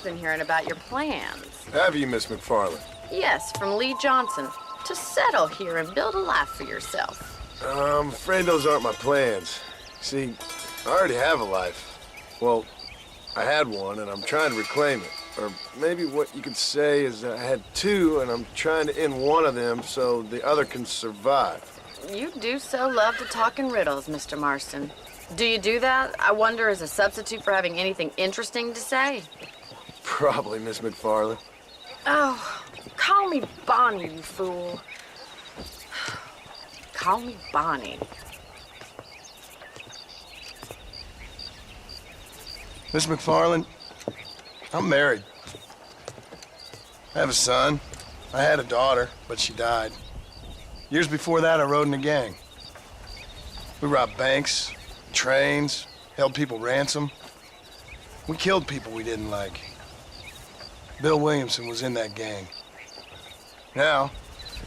just been hearing about your plans. Have you, Miss McFarland? Yes, from Lee Johnson. To settle here and build a life for yourself. I'm afraid those aren't my plans. See, I already have a life. Well, I had one, and I'm trying to reclaim it. Or maybe what you could say is I had two, and I'm trying to end one of them so the other can survive. You do so love to talk in riddles, Mr. Marston. Do you do that, I wonder, as a substitute for having anything interesting to say? Probably, Miss McFarland. Oh, call me Bonnie, you fool. Call me Bonnie. Miss McFarland, I'm married. I have a son. I had a daughter, but she died. Years before that, I rode in a gang. We robbed banks, trains, held people ransom. We killed people we didn't like. Bill Williamson was in that gang. Now,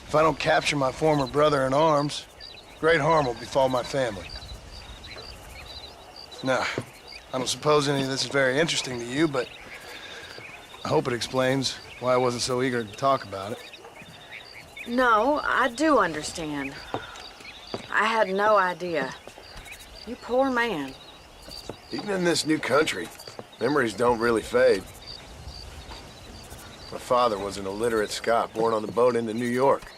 if I don't capture my former brother in arms, great harm will befall my family. Now, I don't suppose any of this is very interesting to you, but I hope it explains why I wasn't so eager to talk about it. No, I do understand. I had no idea. You poor man. Even in this new country, memories don't really fade. My father was an illiterate Scot born on the boat into New York.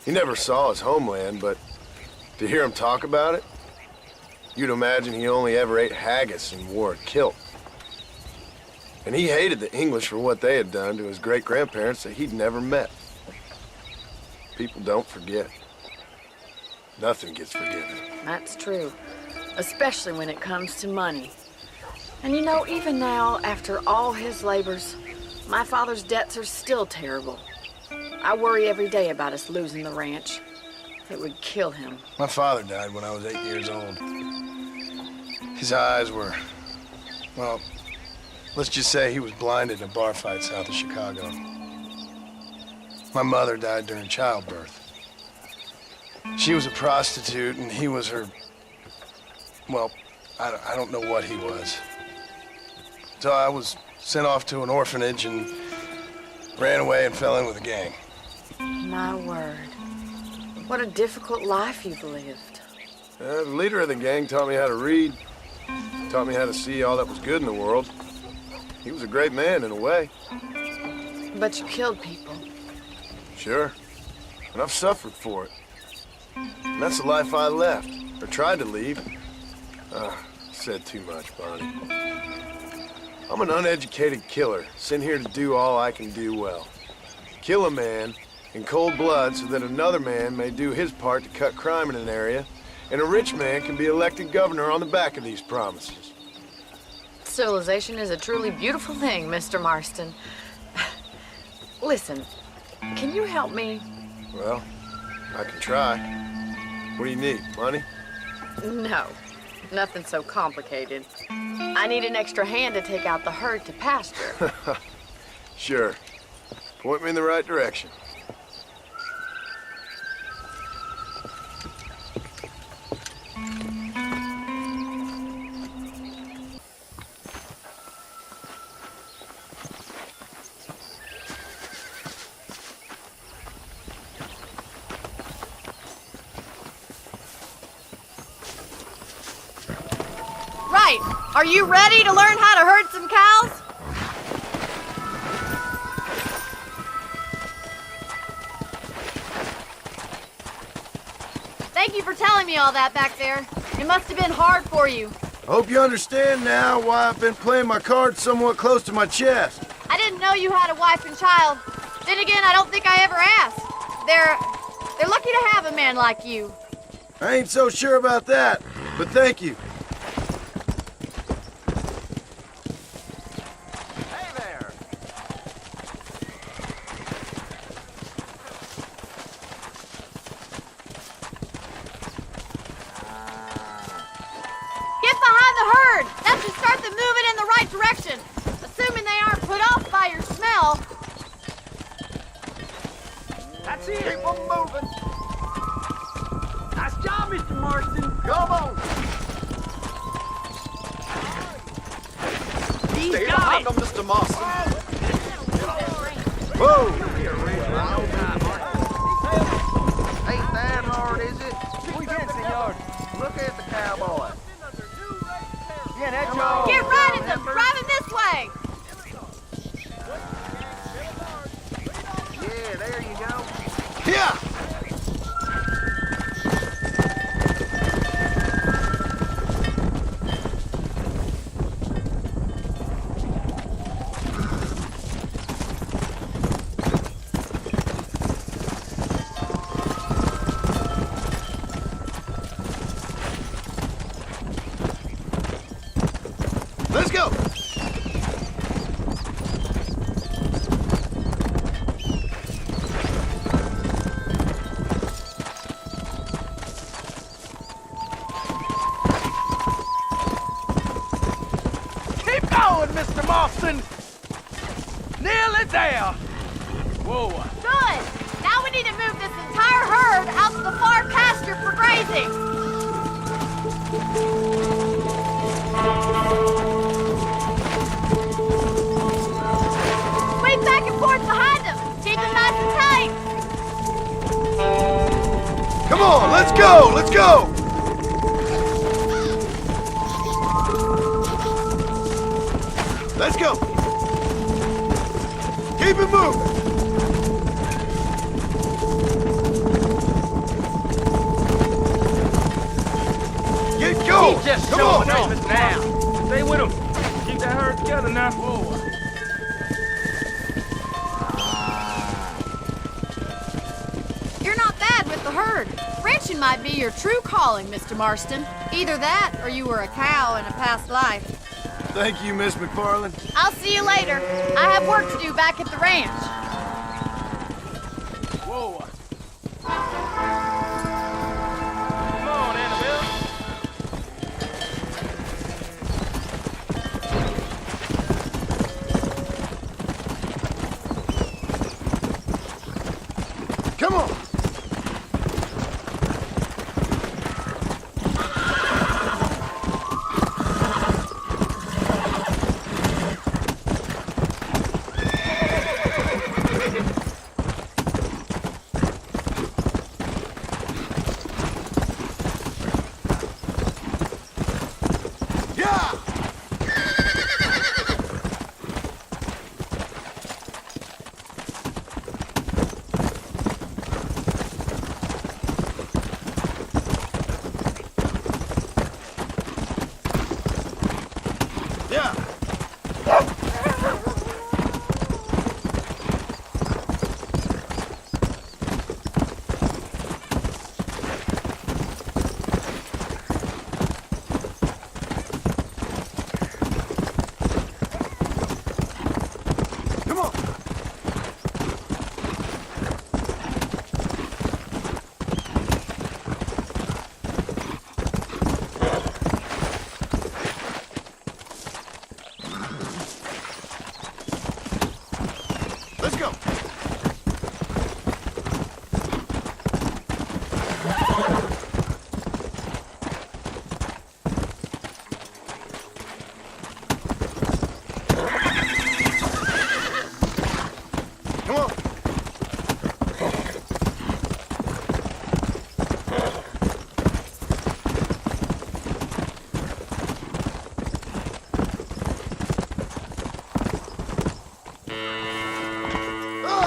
He never saw his homeland, but to hear him talk about it, you'd imagine he only ever ate haggis and wore a kilt. And he hated the English for what they had done to his great-grandparents that he'd never met. People don't forget. Nothing gets forgiven. That's true. Especially when it comes to money. And you know, even now, after all his labors, my father's debts are still terrible. I worry every day about us losing the ranch. It would kill him. My father died when I was 8 years old. His eyes were, well, let's just say he was blinded in a bar fight south of Chicago. My mother died during childbirth. She was a prostitute, and he was her, well, I don't know what he was. So I was sent off to an orphanage and ran away and fell in with a gang. My word. What a difficult life you've lived. The leader of the gang taught me how to read, taught me how to see all that was good in the world. He was a great man in a way. But you killed people. Sure, and I've suffered for it. And that's the life I left, or tried to leave. Said too much, Bonnie. I'm an uneducated killer, sent here to do all I can do well. Kill a man in cold blood so that another man may do his part to cut crime in an area, and a rich man can be elected governor on the back of these promises. Civilization is a truly beautiful thing, Mr. Marston. Listen, can you help me? Well, I can try. What do you need, money? No, nothing so complicated. I need an extra hand to take out the herd to pasture. Sure. Point me in the right direction. Right, are you ready to learn how to herd some cows? Thank you for telling me all that back there. It must have been hard for you. I hope you understand now why I've been playing my cards somewhat close to my chest. I didn't know you had a wife and child. Then again, I don't think I ever asked. They're lucky to have a man like you. I ain't so sure about that, but thank you. Hey there! Get behind the herd! That should start them moving in the right direction. Assuming they aren't put off by your smell. That's it! Keep them moving! Nice job, Mr. Marston! Come on! These guys Come on, Mr. Marston. Whoa! You're real no time, ain't that hard, is it? Muy bien, señor. Look at the cowboy. Bien hecho. Come on. Get right at them! Drive him this way! Yeah, there you go. Yeah! Let's go! Keep going, Mr. Marston. Nearly there. Whoa. Good! Now we need to move this entire herd out to the far pasture for grazing! Swing back and forth behind them! Keep them nice and tight! Come on, let's go! Let's go! Let's go! Keep it moving! Get going! He's just Come showing on! off now. Stay with him. Keep that herd together now. Whoa. You're not bad with the herd. Ranching might be your true calling, Mr. Marston. Either that, or you were a cow in a past life. Thank you, Miss McFarland. I'll see you later. I have work to do back at the ranch. Whoa. Come on, Annabelle. Come on! Yeah! Yeah! Come on! Let's go! Come on! Ah!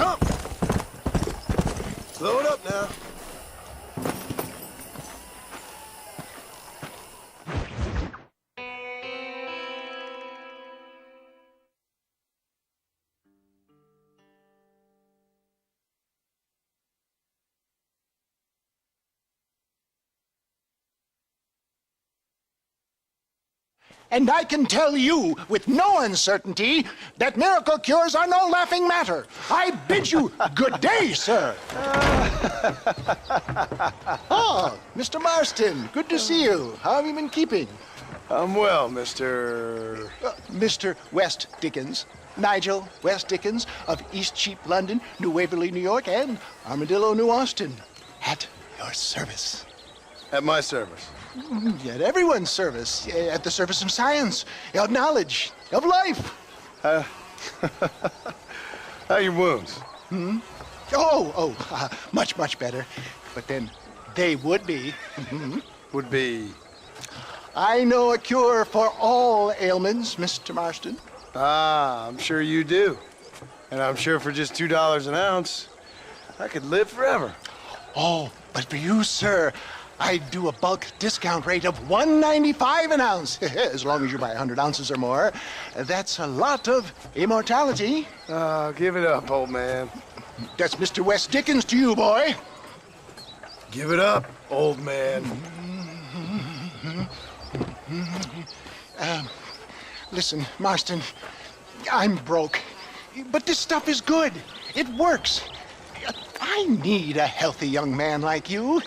Come! Blow it up now. And I can tell you with no uncertainty that miracle cures are no laughing matter. I bid you good day, sir. Oh, Mr. Marston, good to see you. How have you been keeping? I'm well, Mr. Mr. West Dickens. Nigel West Dickens of East Cheap, London, New Waverly, New York, and Armadillo, New Austin. At your service. At my service. At everyone's service. At the service of science, of knowledge, of life. How are your wounds? Much, much better. But then they would be. Would be... I know a cure for all ailments, Mr. Marston. Ah, I'm sure you do. And I'm sure for just $2 an ounce, I could live forever. Oh, but for you, sir, I'd do a bulk discount rate of $1.95 an ounce, as long as you buy 100 ounces or more. That's a lot of immortality. Give it up, old man. That's Mr. West Dickens to you, boy. Give it up, old man. Listen, Marston, I'm broke, but this stuff is good. It works. I need a healthy young man like you.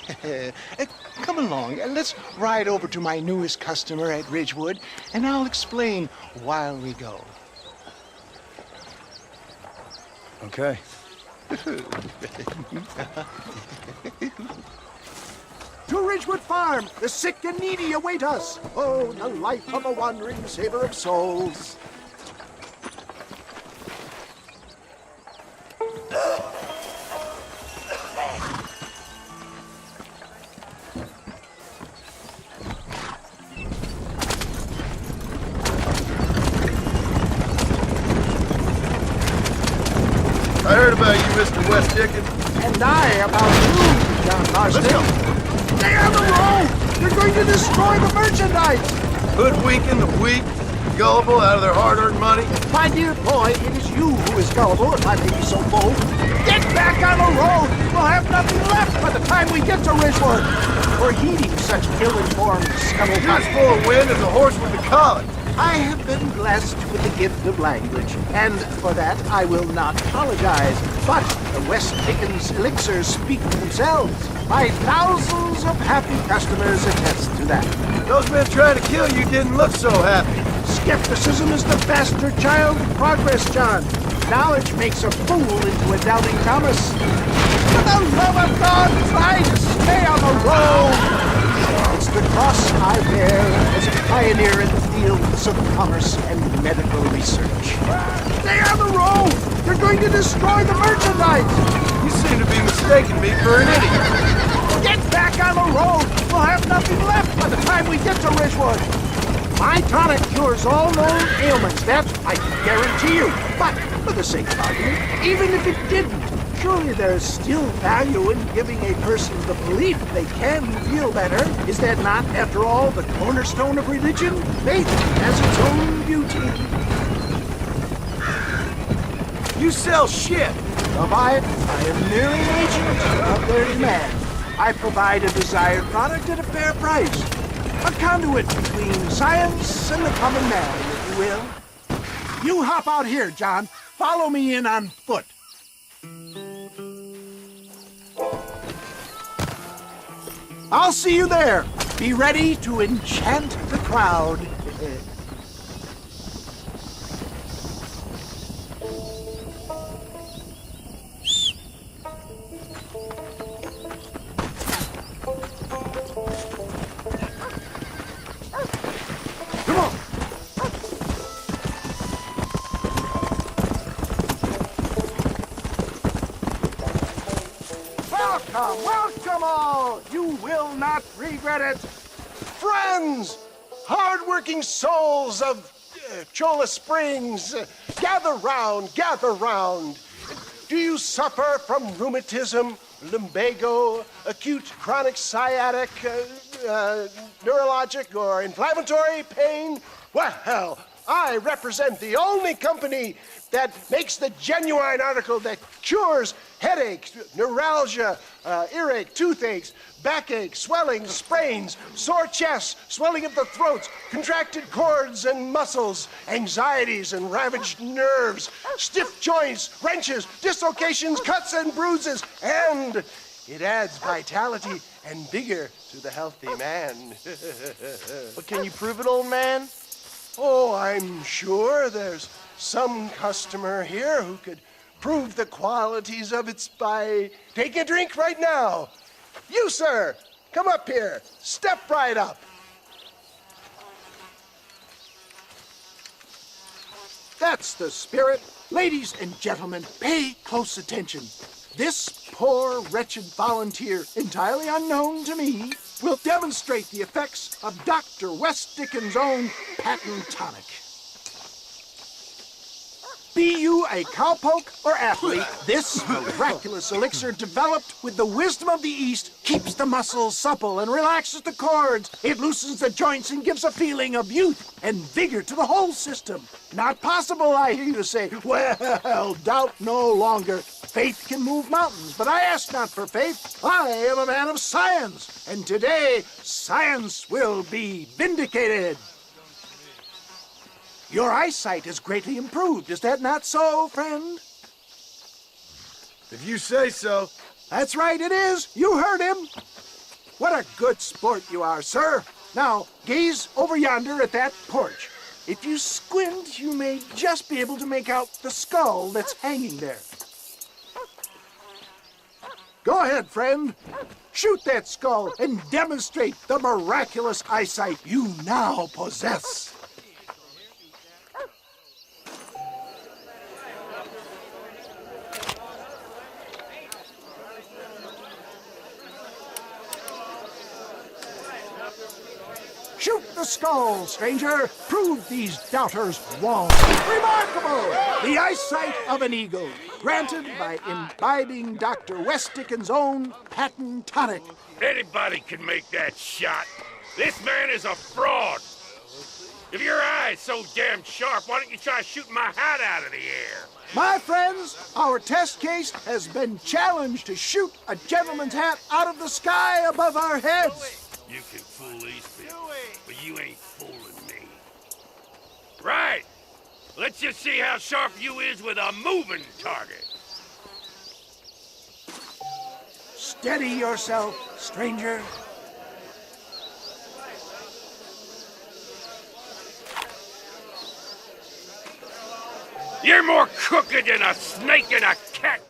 Come along, and let's ride over to my newest customer at Ridgewood, and I'll explain while we go. Okay. To Ridgewood Farm, the sick and needy await us. Oh, the life of a wandering saver of souls. I heard about you, Mr. West Dickens. And I about you, John Marston. Let's go. Stay on the road! You're going to destroy the merchandise! Hoodwinking the weak, gullible out of their hard-earned money. My dear boy, it is you who is gullible, if I may be so bold. Get back on the road! We'll have nothing left by the time we get to Ridgewood. For heeding such ill-informed scuttlebutt. You're as full of wind as a horse with the colic. I have been blessed with the gift of language, and for that I will not apologize. But the West Dickens elixirs speak for themselves. My thousands of happy customers attest to that. Those men trying to kill you didn't look so happy. Skepticism is the bastard child of progress, John. Knowledge makes a fool into a doubting Thomas. For the love of God, try to stay on the road! It's the cross I bear as a pioneer in the fields of commerce and medical research. Stay on the road! You're going to destroy the merchandise! You seem to be mistaking me for an idiot. Get back on the road! We'll have nothing left by the time we get to Ridgewood! My tonic cures all known ailments, that I can guarantee you. But, for the sake of argument, even if it didn't, surely there's still value in giving a person the belief they can feel better. Is that not, after all, the cornerstone of religion? Faith has its own beauty. You sell shit. I am merely an agent of their demand. I provide a desired product at a fair price. A conduit between science and the common man, if you will. You hop out here, John. Follow me in on foot. I'll see you there. Be ready to enchant the crowd. Come on. Welcome, welcome all! You will not regret it! Friends, hard-working souls of Cholla Springs, gather round, gather round. Do you suffer from rheumatism, lumbago, acute chronic sciatic, neurologic, or inflammatory pain? Well, I represent the only company that makes the genuine article that cures headaches, neuralgia, earache, toothaches, backache, swelling, sprains, sore chests, swelling of the throats, contracted cords and muscles, anxieties and ravaged nerves, stiff joints, wrenches, dislocations, cuts and bruises, and it adds vitality and vigor to the healthy man. But can you prove it, old man? Oh, I'm sure there's some customer here who could prove the qualities of it by taking a drink right now. You, sir, come up here. Step right up. That's the spirit. Ladies and gentlemen, pay close attention. This poor, wretched volunteer, entirely unknown to me, will demonstrate the effects of Dr. West Dickens' own patent tonic. Be you a cowpoke or athlete, this miraculous elixir developed with the wisdom of the East keeps the muscles supple and relaxes the cords. It loosens the joints and gives a feeling of youth and vigor to the whole system. Not possible, I hear you say. Well, doubt no longer. Faith can move mountains, but I ask not for faith. I am a man of science, and today science will be vindicated. Your eyesight has greatly improved. Is that not so, friend? If you say so. That's right, it is. You heard him. What a good sport you are, sir. Now, gaze over yonder at that porch. If you squint, you may just be able to make out the skull that's hanging there. Go ahead, friend. Shoot that skull and demonstrate the miraculous eyesight you now possess. Shoot the skull, stranger. Prove these doubters wrong. Remarkable! The eyesight of an eagle, granted by imbibing Dr. West Dickens' own patent tonic. Anybody can make that shot. This man is a fraud. If your eye's so damn sharp, why don't you try shooting my hat out of the air? My friends, our test case has been challenged to shoot a gentleman's hat out of the sky above our heads. You can fool these people, but you ain't fooling me. Right. Let's just see how sharp you is with a moving target. Steady yourself, stranger. You're more crooked than a snake in a cat.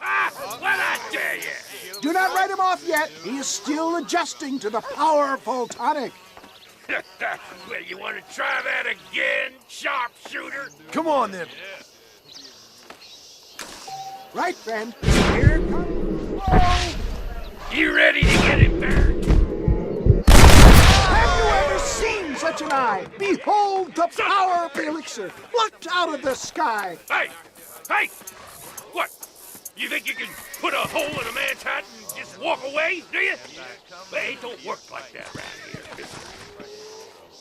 Ah, what I tell you? Do not write him off yet. He is still adjusting to the powerful tonic. Well, you want to try that again, sharpshooter? Come on, then. Right, friend. Here it comes. Whoa! You ready to get him buried? Have you ever seen such an eye? Behold the power of the elixir plucked out of the sky. Hey! Hey! What? You think you can put a hole in a man's hat and just walk away, do you? Well, it don't work like that around here.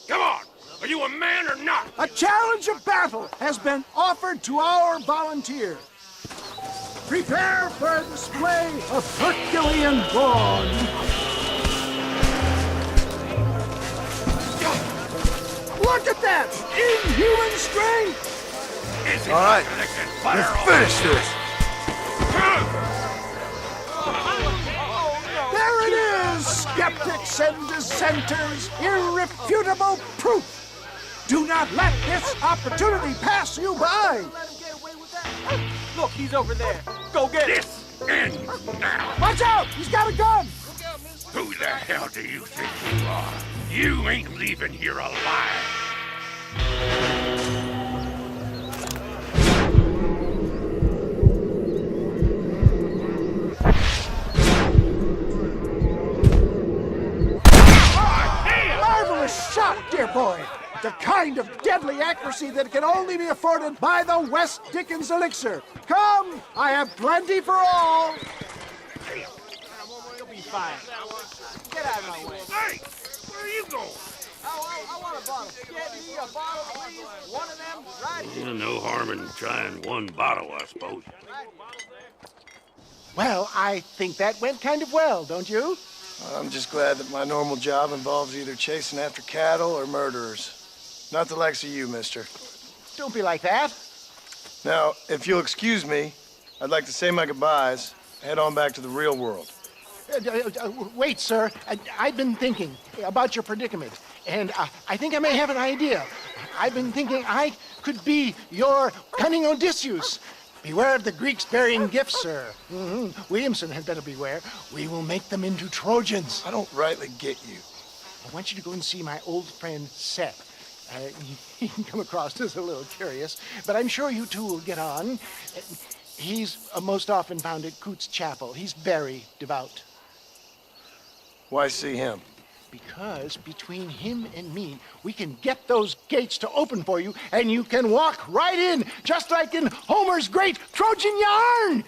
Come on! Are you a man or not? A challenge of battle has been offered to our volunteer. Prepare for a display of Herculean brawn. Look at that! Inhuman strength! All right, let's finish this. There it is, skeptics and dissenters, irrefutable proof. Do not let this opportunity pass you by. Look, he's over there. Go get him. This ends now. Watch out, he's got a gun. Who the hell do you think you are? You ain't leaving here alive. Marvelous shot, dear boy. The kind of deadly accuracy that can only be afforded by the West Dickens elixir. Come, I have plenty for all. You'll be fine. Get out of my way. Hey, where are you going? I want a bottle. Get me a bottle, please. One of them, right here. No harm in trying one bottle, I suppose. Well, I think that went kind of well, don't you? I'm just glad that my normal job involves either chasing after cattle or murderers. Not the likes of you, mister. Don't be like that. Now, if you'll excuse me, I'd like to say my goodbyes, head on back to the real world. Wait, sir. I've been thinking about your predicament, and I think I may have an idea. I've been thinking I could be your cunning Odysseus. Beware of the Greeks burying gifts, sir. Williamson had better beware. We will make them into Trojans. I don't rightly get you. I want you to go and see my old friend Seth. He can come across as a little curious, but I'm sure you two will get on. He's most often found at Coots Chapel. He's very devout. Why see him? Because between him and me, we can get those gates to open for you, and you can walk right in, just like in Homer's great Trojan yarn!